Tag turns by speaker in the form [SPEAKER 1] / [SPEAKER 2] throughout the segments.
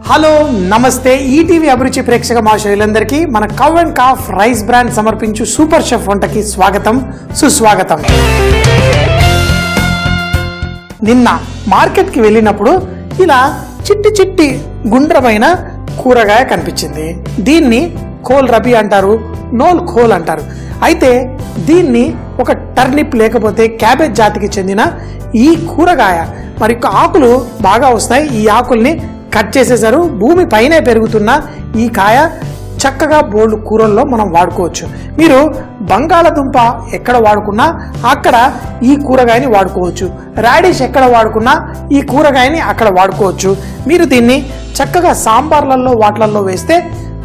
[SPEAKER 1] Hello నమస్తే ETV అభిరుచి ప్రేక్షక మహాశయులందరికీ మన cow and calf rice brand సమర్పించు సూపర్ షెఫ్ వంటకి స్వాగతం సుస్వాగతం. నిన్న మార్కెట్కి వెళ్ళినప్పుడు ఇలా చిట్టి చిట్టి గుండ్రమైన కూరగాయ కనిపించింది. దీన్ని కోల్ రబీ అంటారు, నోల్ కోల్ అంటారు. అయితే దీన్ని ఒక టర్నిప్ లేకపోతే క్యాబేజ్ జాతికి చెందిన ఈ కూరగాయ మరి ఆకులు బాగా వస్తాయి. ఈ ఆకుల్ని కట్ చేసేసారు. భూమి పైనే పెరుగుతున్న ఈ కాయ చక్కగా బోల్డ్ కూరల్లో మనం వాడుకోవచ్చు. మీరు బంగాళదుంప ఎక్కడ వాడుకున్నా అక్కడ ఈ కూరగాయని వాడుకోవచ్చు. రాడిష్ ఎక్కడ వాడుకున్నా ఈ కూరగాయని అక్కడ వాడుకోవచ్చు. మీరు దీన్ని చక్కగా సాంబార్లలో వాటిలలో వేస్తే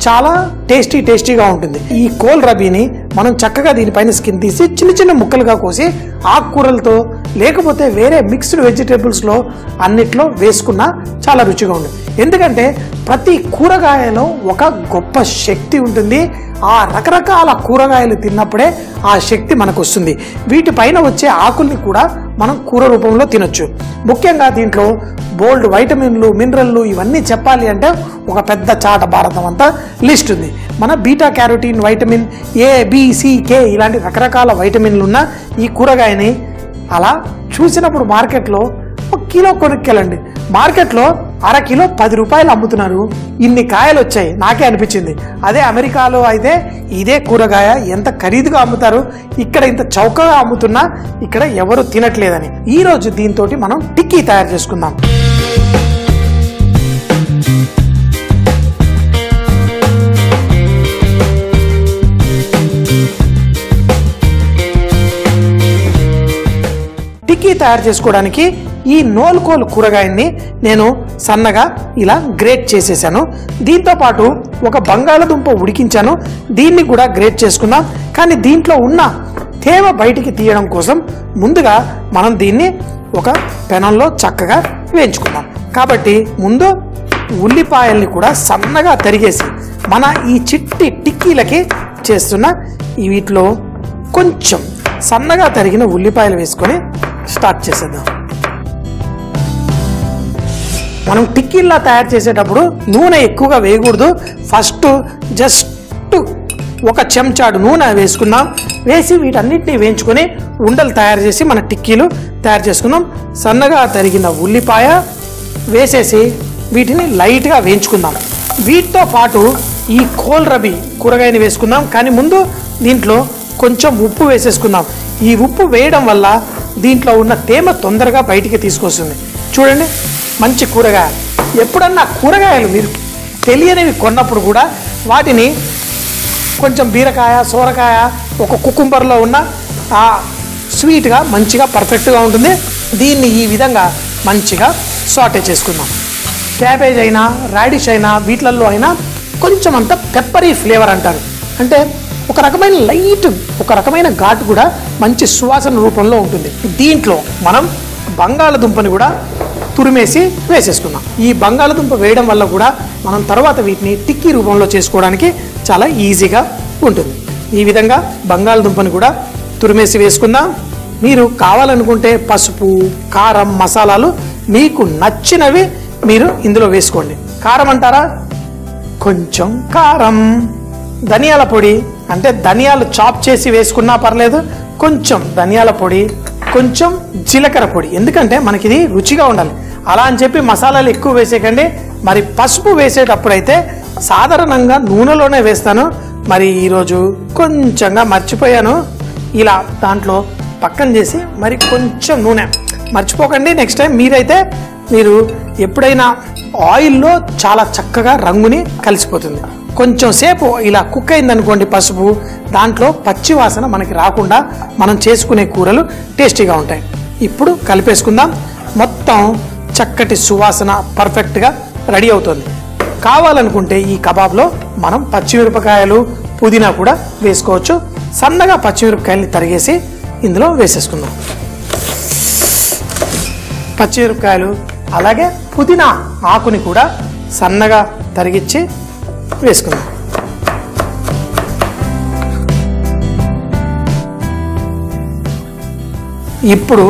[SPEAKER 1] చాలా టేస్టీగా ఉంటుంది. ఈ కోల్ రబీని మనం చక్కగా దీనిపైన స్కిన్ తీసి చిన్న చిన్న ముక్కలుగా కోసి ఆకుకూరలతో లేకపోతే వేరే మిక్స్డ్ వెజిటేబుల్స్లో అన్నిట్లో వేసుకున్నా చాలా రుచిగా ఉంటుంది. ఎందుకంటే ప్రతి కూరగాయలో ఒక గొప్ప శక్తి ఉంటుంది. ఆ రకరకాల కూరగాయలు తిన్నప్పుడే ఆ శక్తి మనకు వస్తుంది. వీటిపైన వచ్చే ఆకుల్ని కూడా మనం కూర రూపంలో తినొచ్చు. ముఖ్యంగా దీంట్లో బోల్డ్ వైటమిన్లు, మినరల్లు ఇవన్నీ చెప్పాలి అంటే ఒక పెద్ద చాట భారతం అంతా లిస్ట్ ఉంది. మన beta carotene, vitamin A, B, C, K ఇలాంటి రకరకాల వైటమిన్లు ఉన్న ఈ కూరగాయని అలా చూసినప్పుడు మార్కెట్లో ఒక కిలో కొనుక్కెళ్ళండి. మార్కెట్లో అరకిలో 10 రూపాయలు అమ్ముతున్నారు. ఇన్ని కాయలు వచ్చాయి. నాకే అనిపించింది అదే అమెరికాలో అయితే ఇదే కూరగాయ ఎంత ఖరీదుగా అమ్ముతారు, ఇక్కడ ఇంత చౌకగా అమ్ముతున్నా ఇక్కడ ఎవరు తినట్లేదని. ఈరోజు దీంతో మనం టిక్కీ తయారు చేసుకుందాం. టిక్కీ తయారు చేసుకోవడానికి ఈ నోల్కోల్ కూరగాయన్ని నేను సన్నగా ఇలా గ్రేట్ చేసేసాను. దీంతో పాటు ఒక బంగాళదుంప ఉడికించాను, దీన్ని కూడా గ్రేట్ చేసుకుందాం. కానీ దీంట్లో ఉన్న తేమ బయటికి తీయడం కోసం ముందుగా మనం దీన్ని ఒక పెనంలో చక్కగా వేయించుకుందాం. కాబట్టి ముందు ఉల్లిపాయల్ని కూడా సన్నగా తరిగేసి మన ఈ చిట్టి టిక్కీలకి చేస్తున్న వీటిలో కొంచెం సన్నగా తరిగిన ఉల్లిపాయలు వేసుకొని స్టార్ట్ చేసేద్దాం. మనం టిక్కీల్లా తయారు చేసేటప్పుడు నూనె ఎక్కువగా వేయకూడదు. ఫస్ట్ జస్ట్ ఒక చెంచాడు నూనె వేసుకుందాం. వేసి వీటన్నిటిని వేయించుకొని ఉండలు తయారు చేసి మన టిక్కీలు తయారు చేసుకుందాం. సన్నగా తరిగిన ఉల్లిపాయ వేసేసి వీటిని లైట్గా వేయించుకుందాం. వీటితో పాటు ఈ కోల్ రబీ కూరగాయని వేసుకుందాం. కానీ ముందు దీంట్లో కొంచెం ఉప్పు వేసేసుకుందాం. ఈ ఉప్పు వేయడం వల్ల దీంట్లో ఉన్న తేమ తొందరగా బయటికి తీసుకొస్తుంది. చూడండి, మంచి కూరగాయ. ఎప్పుడన్నా కూరగాయలు మీరు తెలియనివి కొన్నప్పుడు కూడా వాటిని కొంచెం బీరకాయ, సోరకాయ, ఒక కుకుంబర్లో ఉన్న స్వీట్గా మంచిగా పర్ఫెక్ట్గా ఉంటుంది. దీన్ని ఈ విధంగా మంచిగా సాటే చేసుకుందాం. క్యాబేజ్ అయినా, రాడిష్ అయినా, వీటిలలో అయినా కొంచెం అంత పెప్పరీ ఫ్లేవర్ అంటారు. అంటే ఒక రకమైన లైట్, ఒక రకమైన ఘాటు కూడా మంచి సువాసన రూపంలో ఉంటుంది. దీంట్లో మనం బంగాళదుంపని కూడా తురిమేసి వేసేసుకున్నాం. ఈ బంగాళదుంప వేయడం వల్ల కూడా మనం తర్వాత వీటిని టిక్కీ రూపంలో చేసుకోవడానికి చాలా ఈజీగా ఉంటుంది. ఈ విధంగా బంగాళదుంపని కూడా తురిమేసి వేసుకుందాం. మీరు కావాలనుకుంటే పసుపు, కారం, మసాలాలు మీకు నచ్చినవి మీరు ఇందులో వేసుకోండి. కారం అంటారా, కొంచెం కారం. ధనియాల పొడి అంటే ధనియాలు చాప్ చేసి వేసుకున్నా పర్లేదు, కొంచెం ధనియాల పొడి, కొంచెం జీలకర్ర పొడి. ఎందుకంటే మనకి ఇది రుచిగా ఉండాలి. అలా అని చెప్పి మసాలాలు ఎక్కువ వేసేయకండి. మరి పసుపు వేసేటప్పుడైతే సాధారణంగా నూనెలోనే వేస్తాను. మరి ఈరోజు కొంచెంగా మర్చిపోయాను. ఇలా దాంట్లో పక్కన చేసి మరి కొంచెం నూనె మర్చిపోకండి. నెక్స్ట్ టైం మీరైతే మీరు ఎప్పుడైనా ఆయిల్లో చాలా చక్కగా రంగుని కలిసిపోతుంది. కొంచెం సేపు ఇలా కుక్ అయిందనుకోండి పసుపు, దాంట్లో పచ్చి వాసన మనకి రాకుండా మనం చేసుకునే కూరలు టేస్టీగా ఉంటాయి. ఇప్పుడు కలిపేసుకుందాం. మొత్తం చక్కటి సువాసన పర్ఫెక్ట్గా రెడీ అవుతుంది. కావాలనుకుంటే ఈ కబాబ్లో మనం పచ్చిమిరపకాయలు, పుదీనా కూడా వేసుకోవచ్చు. సన్నగా పచ్చిమిరపకాయల్ని తరిగేసి ఇందులో వేసేసుకుందాం. పచ్చిమిరపకాయలు అలాగే పుదీనా ఆకుని కూడా సన్నగా తరిగిచ్చి వేసుకుందాం. ఇప్పుడు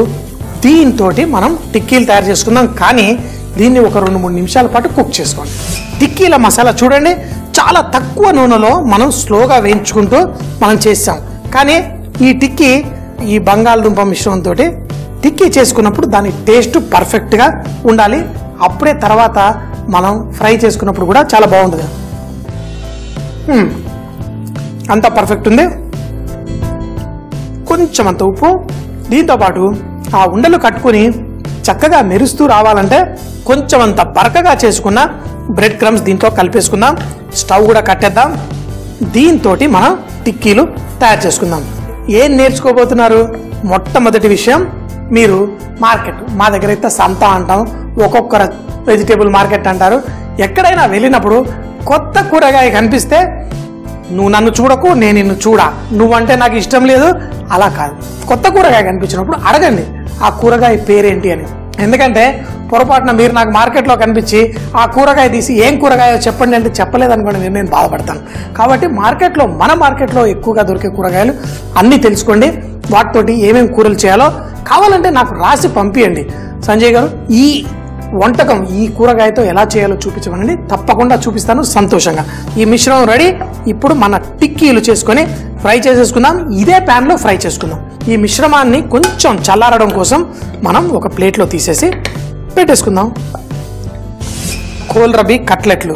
[SPEAKER 1] దీంతో మనం టిక్కీలు తయారు చేసుకుందాం. కానీ దీన్ని ఒక 2-3 నిమిషాల పాటు కుక్ చేసుకోండి. టిక్కీల మసాలా చూడండి, చాలా తక్కువ నూనెలో మనం స్లోగా వేయించుకుంటూ మనం చేస్తాం. కానీ ఈ టిక్కీ ఈ బంగాళదుంప మిశ్రమంతో టిక్కీ చేసుకున్నప్పుడు దాని టేస్ట్ పర్ఫెక్ట్గా ఉండాలి. అప్పుడే తర్వాత మనం ఫ్రై చేసుకున్నప్పుడు కూడా చాలా బాగుంటుంది. అంతా పర్ఫెక్ట్ ఉంది. కొంచెం అంత ఉప్పు, దీంతోపాటు ఆ ఉండలు కట్టుకుని చక్కగా మెరుస్తూ రావాలంటే కొంచెం అంత బరకగా చేసుకున్న బ్రెడ్ క్రమ్స్ దీంట్లో కలిపేసుకుందాం. స్టవ్ కూడా కట్టేద్దాం. దీంతో మనం టిక్కీలు తయారు చేసుకుందాం. ఏం నేర్చుకోబోతున్నారు? మొట్టమొదటి విషయం, మీరు మార్కెట్, మా దగ్గర అయితే సంత అంటాం, ఒక్కొక్క వెజిటేబుల్ మార్కెట్ అంటారు. ఎక్కడైనా వెళ్ళినప్పుడు కొత్త కూరగాయ కనిపిస్తే నువ్వు నన్ను చూడకు, నేను నిన్ను చూడా, నువ్వంటే నాకు ఇష్టం లేదు, అలా కాదు. కొత్త కూరగాయ కనిపించినప్పుడు అడగండి ఆ కూరగాయ పేరేంటి అని. ఎందుకంటే పొరపాటున మీరు నాకు మార్కెట్లో కనిపించి ఆ కూరగాయ తీసి ఏం కూరగాయో చెప్పండి అంటే చెప్పలేదనుకోండి, నేను బాధపడతాను. కాబట్టి మన మార్కెట్లో ఎక్కువగా దొరికే కూరగాయలు అన్నీ తెలుసుకోండి. వాటితోటి ఏమేమి కూరలు చేయాలో కావాలంటే నాకు రాసి పంపియండి. సంజయ్ గారు, ఈ వంటకం ఈ కూరగాయతో ఎలా చేయాలో చూపించమనండి, తప్పకుండా చూపిస్తాను సంతోషంగా. ఈ మిశ్రమం రెడీ. ఇప్పుడు మన టిక్కీలు చేసుకొని ఫ్రై చేసేసుకుందాం. ఇదే ప్యాన్లో ఫ్రై చేసుకుందాం. ఈ మిశ్రమాన్ని కొంచెం చల్లారడం కోసం మనం ఒక ప్లేట్లో తీసేసి పెట్టేసుకుందాం. కోల్రబీ కట్లెట్లు,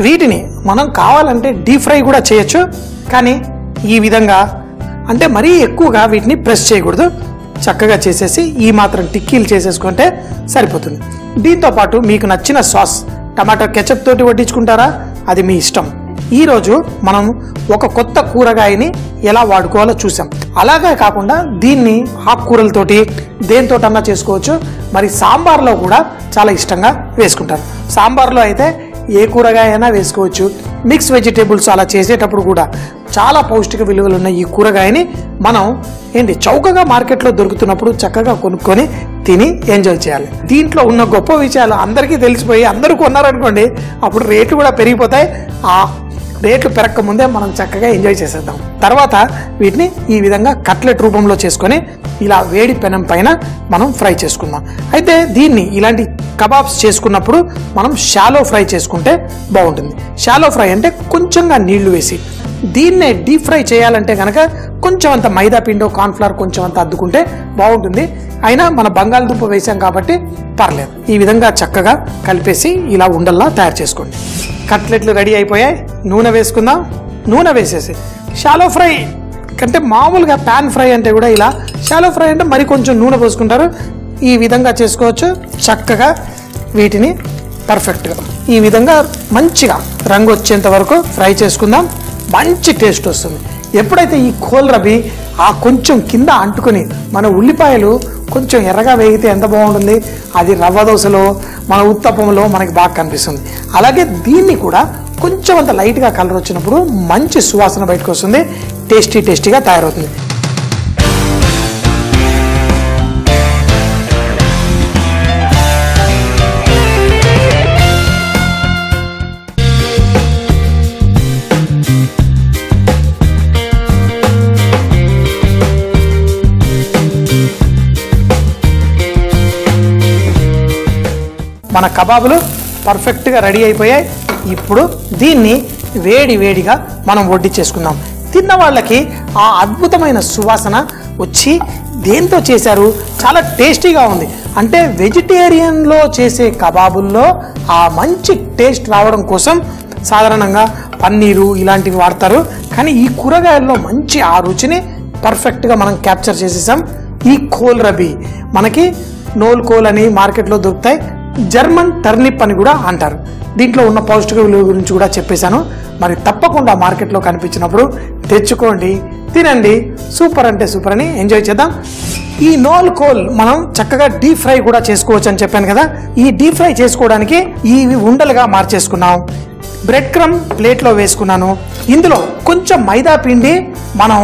[SPEAKER 1] వీటిని మనం కావాలంటే డీప్ ఫ్రై కూడా చేయొచ్చు. కానీ ఈ విధంగా అంటే మరీ ఎక్కువగా వీటిని ప్రెస్ చేయకూడదు. చక్కగా చేసేసి ఈ మాత్రం టిక్కీలు చేసేసుకుంటే సరిపోతుంది. దీంతోపాటు మీకు నచ్చిన సాస్, టమాటో కెచప్ తోటి వడ్డించుకుంటారా, అది మీ ఇష్టం. ఈరోజు మనం ఒక కొత్త కూరగాయని ఎలా వాడుకోవాలో చూసాం. అలాగే కాకుండా దీన్ని ఆకుకూరలతోటి దేనితోటన్నా చేసుకోవచ్చు. మరి సాంబార్లో కూడా చాలా ఇష్టంగా వేసుకుంటారు. సాంబార్లో అయితే ఏ కూరగాయ అయినా వేసుకోవచ్చు. మిక్స్ వెజిటేబుల్స్ అలా చేసేటప్పుడు కూడా చాలా పౌష్టిక విలువలు ఉన్న ఈ కూరగాయని మనం చౌకగా మార్కెట్లో దొరుకుతున్నప్పుడు చక్కగా కొనుక్కొని తిని ఎంజాయ్ చేయాలి. దీంట్లో ఉన్న గొప్ప విషయాలు అందరికీ తెలిసిపోయి అందరూ కొన్నారనుకోండి, అప్పుడు రేట్లు కూడా పెరిగిపోతాయి. ఆ రేట్లు పెరగక ముందే మనం చక్కగా ఎంజాయ్ చేసేద్దాం. తర్వాత వీటిని ఈ విధంగా కట్లెట్ రూపంలో చేసుకొని ఇలా వేడి పెనం పైన మనం ఫ్రై చేసుకుందాం. అయితే దీన్ని ఇలాంటి కబాబ్స్ చేసుకున్నప్పుడు మనం షాలో ఫ్రై చేసుకుంటే బాగుంటుంది. షాలో ఫ్రై అంటే కొంచెంగా నీళ్లు వేసి, దీన్నే డీప్ ఫ్రై చేయాలంటే కనుక కొంచెం అంత మైదా పిండో కార్న్ఫ్లవర్ కొంచెం అంత అద్దుకుంటే బాగుంటుంది. అయినా మన బంగాళదుంప వేసాం కాబట్టి పర్లేదు. ఈ విధంగా చక్కగా కలిపేసి ఇలా ఉండల్లా తయారు చేసుకోండి. కట్లెట్లు రెడీ అయిపోయాయి. నూనె వేసుకుందాం. నూనె వేసేసి షాలో ఫ్రై కంటే మామూలుగా ప్యాన్ ఫ్రై అంటే కూడా ఇలా, షాలో ఫ్రై అంటే మరి కొంచెం నూనె పోసుకుంటారు. ఈ విధంగా చేసుకోవచ్చు. చక్కగా వీటిని పర్ఫెక్ట్గా ఈ విధంగా మంచిగా రంగు వచ్చేంత వరకు ఫ్రై చేసుకుందాం. మంచి టేస్ట్ వస్తుంది. ఎప్పుడైతే ఈ కోల్రబీ ఆ కొంచెం కింద అంటుకొని మన ఉల్లిపాయలు కొంచెం ఎర్రగా వేగితే ఎంత బాగుంటుంది. అది రవ్వ దోశలో, మన ఉత్తప్పంలో మనకి బాగా కనిపిస్తుంది. అలాగే దీన్ని కూడా కొంచెం అంత లైట్గా కలర్ వచ్చినప్పుడు మంచి సువాసన బయటకు వస్తుంది. టేస్టీగా తయారవుతుంది. మన కబాబులు పర్ఫెక్ట్గా రెడీ అయిపోయాయి. ఇప్పుడు దీన్ని వేడిగా మనం వడ్డించేసుకుందాం. తిన్న వాళ్ళకి ఆ అద్భుతమైన సువాసన వచ్చి దేంతో చేశారు, చాలా టేస్టీగా ఉంది. అంటే వెజిటేరియన్లో చేసే కబాబుల్లో ఆ మంచి టేస్ట్ రావడం కోసం సాధారణంగా పన్నీరు ఇలాంటివి వాడతారు. కానీ ఈ కూరగాయల్లో మంచి ఆ రుచిని పర్ఫెక్ట్గా మనం క్యాప్చర్ చేసేసాం. ఈ కోల్రబీ మనకి నోల్ కోల్ అని మార్కెట్లో దొరుకుతాయి. జర్మన్ టర్నిప్ అని కూడా అంటారు. దీంట్లో ఉన్న పౌష్టిక విలువ గురించి కూడా చెప్పేశాను. మరి తప్పకుండా మార్కెట్లో కనిపించినప్పుడు తెచ్చుకోండి, తినండి. సూపర్ అంటే సూపర్ అని ఎంజాయ్ చేద్దాం. ఈ నోల్ కోల్ మనం చక్కగా డీప్ ఫ్రై కూడా చేసుకోవచ్చు అని చెప్పాను కదా. ఈ డీప్ ఫ్రై చేసుకోవడానికి ఇవి ఉండలుగా మార్చేసుకున్నాం. బ్రెడ్ క్రమ్ ప్లేట్లో వేసుకున్నాను. ఇందులో కొంచెం మైదా పిండి మనం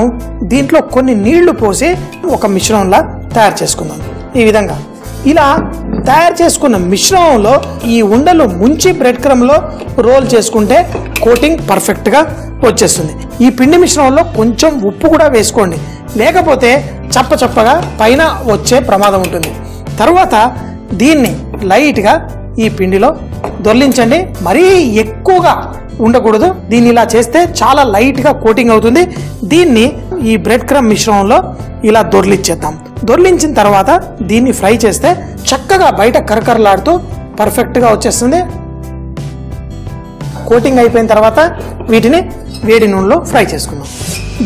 [SPEAKER 1] దీంట్లో కొన్ని నీళ్లు పోసి ఒక మిశ్రమంలా తయారు చేసుకుందాం. ఈ విధంగా ఇలా తయారు చేసుకున్న మిశ్రమంలో ఈ ఉండలు ముంచి బ్రెడ్ క్రమ్లో రోల్ చేసుకుంటే కోటింగ్ పర్ఫెక్ట్గా వచ్చేస్తుంది. ఈ పిండి మిశ్రమంలో కొంచెం ఉప్పు కూడా వేసుకోండి, లేకపోతే చప్పగా పైన వచ్చే ప్రమాదం ఉంటుంది. తర్వాత దీన్ని లైట్గా ఈ పిండిలో దొర్లించండి. మరీ ఎక్కువగా ఉండకూడదు. దీన్ని ఇలా చేస్తే చాలా లైట్గా కోటింగ్ అవుతుంది. దీన్ని ఈ బ్రెడ్ క్రమ్ మిశ్రమంలో ఇలా దొర్లించేద్దాం. దొర్లించిన తర్వాత దీన్ని ఫ్రై చేస్తే చక్కగా బయట కరకరలాడుతూ పర్ఫెక్ట్గా వచ్చేస్తుంది. కోటింగ్ అయిపోయిన తర్వాత వీటిని వేడి నూనెలో ఫ్రై చేసుకుందాం.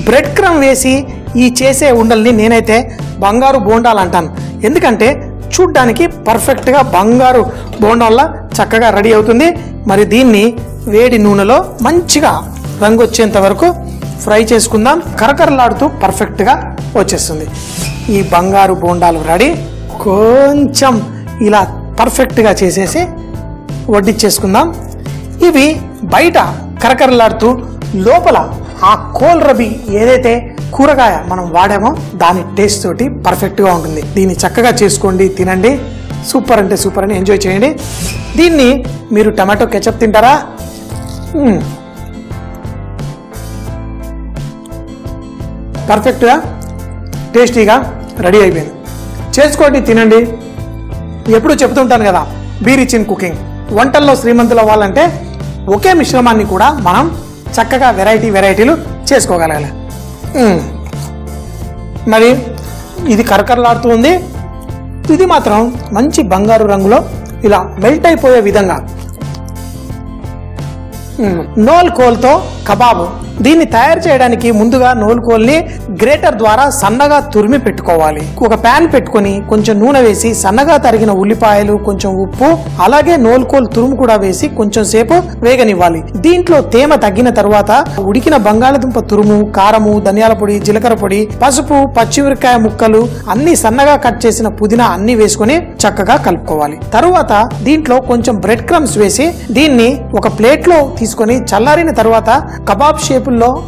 [SPEAKER 1] బ్రెడ్ క్రమ్ వేసి ఈ చేసే ఉండల్ని నేనైతే బంగారు బోండాలు అంటాను. ఎందుకంటే చూడ్డానికి పర్ఫెక్ట్గా బంగారు బోండాల్లా చక్కగా రెడీ అవుతుంది. మరి దీన్ని వేడి నూనెలో మంచిగా రంగు వచ్చేంత వరకు ఫ్రై చేసుకుందాం. కరకరలాడుతూ పర్ఫెక్ట్గా వచ్చేస్తుంది. ఈ బంగారు బోండాలు రెడీ. కొంచెం ఇలా పర్ఫెక్ట్గా చేసేసి వడ్డిచ్చేసుకుందాం. ఇవి బయట కరకరలాడుతూ లోపల ఆ కోల్రబి ఏదైతే కూరగాయ మనం వాడామో దాని టేస్ట్ తోటి పర్ఫెక్ట్గా ఉంటుంది. దీన్ని చక్కగా చేసుకోండి, తినండి. సూపర్ అంటే సూపర్ అని ఎంజాయ్ చేయండి. దీన్ని మీరు టమాటో కెచప్ తింటారా? పర్ఫెక్ట్గా టేస్టీగా రెడీ అయిపోయింది. చేసుకోండి, తినండి. ఎప్పుడు చెప్తుంటాను కదా, బీ రిచ్ ఇన్ కుకింగ్. వంటల్లో శ్రీమంతులు అవ్వాలంటే ఒకే మిశ్రమాన్ని కూడా మనం చక్కగా వెరైటీలు చేసుకోగలగాలి. మరి ఇది కరకరలాడుతూ ఉంది. ఇది మాత్రం మంచి బంగారు రంగులో ఇలా మెల్ట్ అయిపోయే విధంగా నోల్ కోల్తో కబాబు. దీన్ని తయారు చేయడానికి ముందుగా నోల్ కోల్ని గ్రేటర్ ద్వారా సన్నగా తురిమి పెట్టుకోవాలి. ఒక ప్యాన్ పెట్టుకొని కొంచెం నూనె వేసి సన్నగా తరిగిన ఉల్లిపాయలు, కొంచెం ఉప్పు, అలాగే నోల్ కోల్ తురుము కూడా వేసి కొంచెం సేపు వేగనివ్వాలి. దీంట్లో తేమ తగ్గిన తర్వాత ఉడికిన బంగాళదుంప తురుము, కారము, ధనియాల పొడి, జీలకర్ర పొడి, పసుపు, పచ్చిమిరకాయ ముక్కలు, అన్ని సన్నగా కట్ చేసిన పుదీనా అన్ని వేసుకొని చక్కగా కలుపుకోవాలి. తరువాత దీంట్లో కొంచెం బ్రెడ్ క్రమ్స్ వేసి దీన్ని ఒక ప్లేట్ లో తీసుకొని చల్లారిన తర్వాత కబాబ్ షేపుల్లో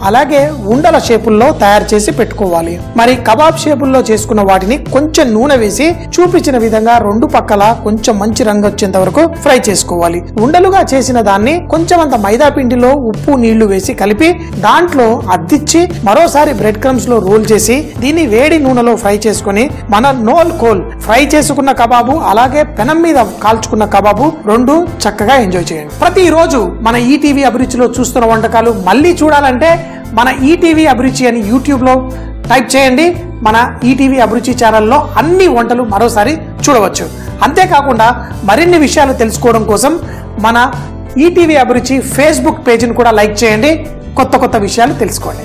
[SPEAKER 1] అలాగే ఉండల షేపుల్లో తయారు చేసి పెట్టుకోవాలి. మరి కబాబ్ షేపుల్లో చేసుకున్న వాటిని కొంచెం నూనె వేసి చూపించిన విధంగా రెండు పక్కల కొంచెం మంచి రంగు వచ్చేంత వరకు ఫ్రై చేసుకోవాలి. ఉండలుగా చేసిన దాన్ని కొంచెం అంత మైదా పిండిలో ఉప్పు నీళ్లు వేసి కలిపి దాంట్లో అద్దిచ్చి మరోసారి బ్రెడ్ క్రమ్స్ లో రోల్ చేసి దీన్ని వేడి నూనెలో ఫ్రై చేసుకుని మన నోల్ కోల్ ఫ్రై చేసుకున్న కబాబు అలాగే పెనం మీద కాల్చుకున్న కబాబు రెండు చక్కగా ఎంజాయ్ చేయండి. ప్రతిరోజు మన ఈటీవీ అభిరుచిలో చూస్తున్న వంటకాలు మళ్ళీ చూడాలంటే మన ఈటీవీ అభిరుచి అని యూట్యూబ్లో టైప్ చేయండి. మన ఈటీవీ అభిరుచి ఛానల్లో అన్ని వంటలు మరోసారి చూడవచ్చు. అంతేకాకుండా మరిన్ని విషయాలు తెలుసుకోవడం కోసం మన ఈటీవీ అభిరుచి ఫేస్బుక్ పేజీని కూడా లైక్ చేయండి. కొత్త విషయాలు తెలుసుకోండి.